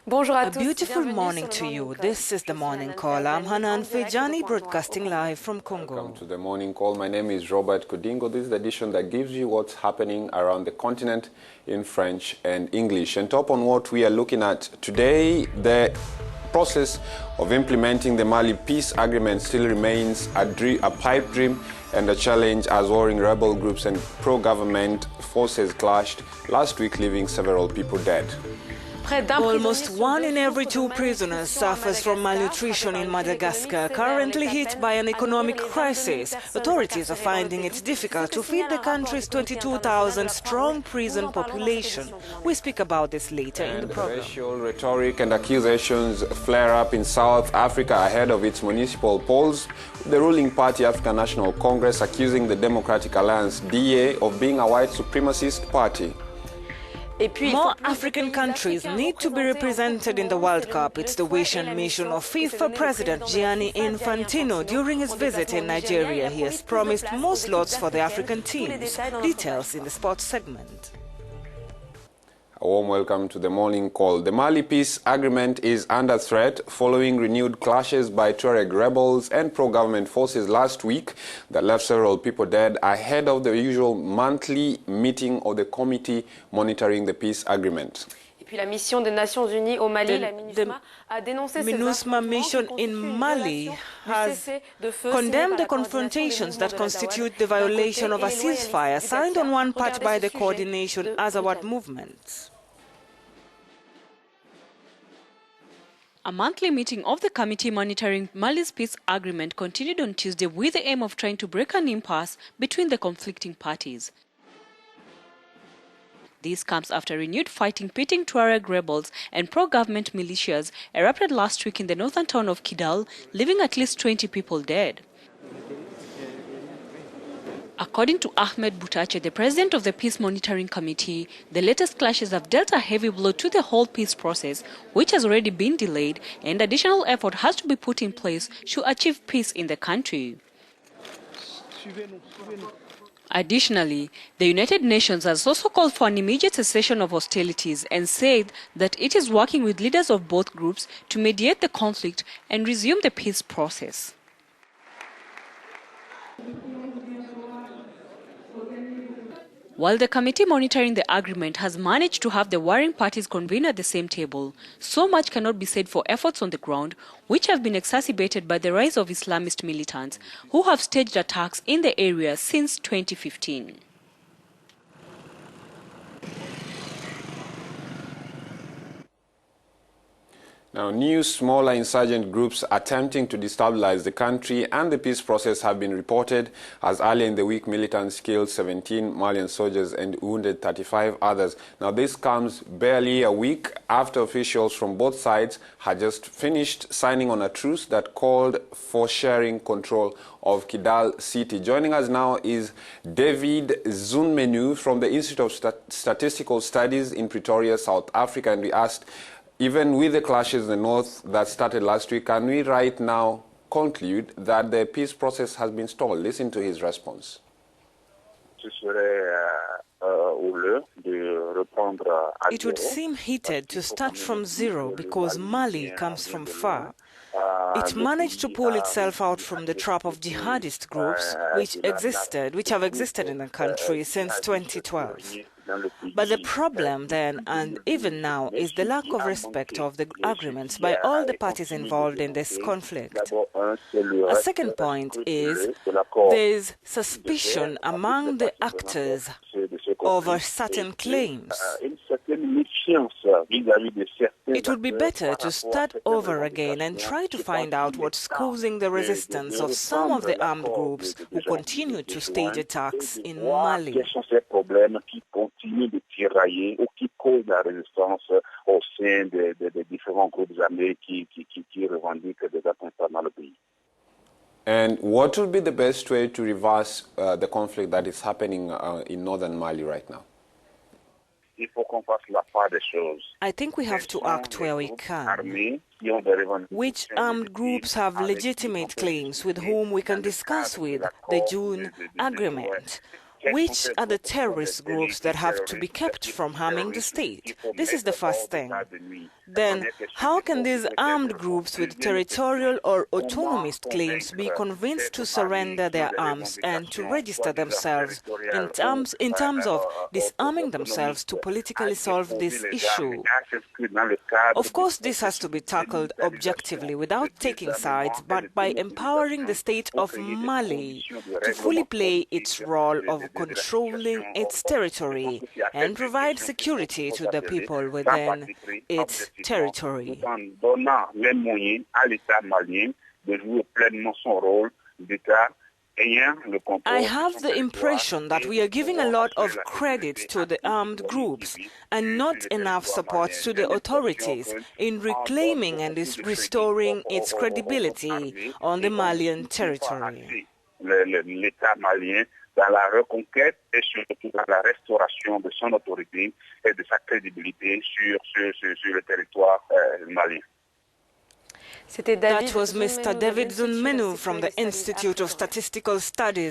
A beautiful morning to you. This is the Morning Call. I'm Hanan Fejani, broadcasting live from Congo. Welcome to the Morning Call. My name is Robert Kodingo. This is the edition that gives you what's happening around the continent in French and English. And top on what we are looking at today, the process of implementing the Mali peace agreement still remains a pipe dream and a challenge as warring rebel groups and pro-government forces clashed last week, leaving several people dead. Almost 1 in every 2 prisoners suffers from malnutrition in Madagascar, currently hit by an economic crisis. Authorities are finding it difficult to feed the country's 22,000-strong prison population. We speak about this later in the program. Racial rhetoric and accusations flare up in South Africa ahead of its municipal polls, with the ruling party African National Congress accusing the Democratic Alliance DA of being a white supremacist party. More African countries need to be represented in the World Cup. It's the wish and mission of FIFA President Gianni Infantino during his visit in Nigeria. He has promised more slots for the African teams. Details in the sports segment. A warm welcome to the Morning Call. The Mali peace agreement is under threat following renewed clashes by Tuareg rebels and pro-government forces last week that left several people dead ahead of the usual monthly meeting of the committee monitoring the peace agreement. Puis la mission des Nations Unies au Mali, la MINUSMA, a dénoncé ces mission in Mali has condemned the confrontations that constitute the violation of a ceasefire signed on one part by the Coordination Azawad movement. A monthly meeting of the committee monitoring Mali's peace agreement continued on Tuesday with the aim of trying to break an impasse between the conflicting parties. This comes after renewed fighting pitting Tuareg rebels and pro-government militias erupted last week in the northern town of Kidal, leaving at least 20 people dead. According to Ahmed Boutache, the president of the Peace Monitoring Committee, the latest clashes have dealt a heavy blow to the whole peace process, which has already been delayed, and additional effort has to be put in place to achieve peace in the country. Additionally, the United Nations has also called for an immediate cessation of hostilities and said that it is working with leaders of both groups to mediate the conflict and resume the peace process. While the committee monitoring the agreement has managed to have the warring parties convene at the same table, so much cannot be said for efforts on the ground, which have been exacerbated by the rise of Islamist militants who have staged attacks in the area since 2015. Now, new smaller insurgent groups attempting to destabilize the country and the peace process have been reported, as earlier in the week militants killed 17 Malian soldiers and wounded 35 others. Now, this comes barely a week after officials from both sides had just finished signing on a truce that called for sharing control of Kidal city. Joining us now is David Zunmenu from the Institute of Statistical Studies in Pretoria, South Africa, and we asked, even with the clashes in the north that started last week, can we right now conclude that the peace process has been stalled? Listen to his response. It would seem heated to start from zero because Mali comes from far. It managed to pull itself out from the trap of jihadist groups which have existed in the country since 2012. But the problem then, and even now, is the lack of respect of the agreements by all the parties involved in this conflict. A second point is there's suspicion among the actors over certain claims. It would be better to start over again and try to find out what's causing the resistance of some of the armed groups who continue to stage attacks in Mali. And what would be the best way to reverse the conflict that is happening in northern Mali right now? I think we have to act where we can. Which armed groups have legitimate claims with whom we can discuss with the June agreement? Which are the terrorist groups that have to be kept from harming the state? This is the first thing. then how can these armed groups with territorial or autonomist claims be convinced to surrender their arms and to register themselves in terms of disarming themselves to politically solve this issue? Of course, this has to be tackled objectively without taking sides, but by empowering the state of Mali to fully play its role of controlling its territory and provide security to the people within its territory. I have the impression that we are giving a lot of credit to the armed groups and not enough support to the authorities in reclaiming and restoring its credibility on the Malian territory. Dans la reconquête et surtout dans la restauration de son autorité et de sa crédibilité sur le territoire malien. That was Mr. David Zunmenu from the Institute of Statistical Studies.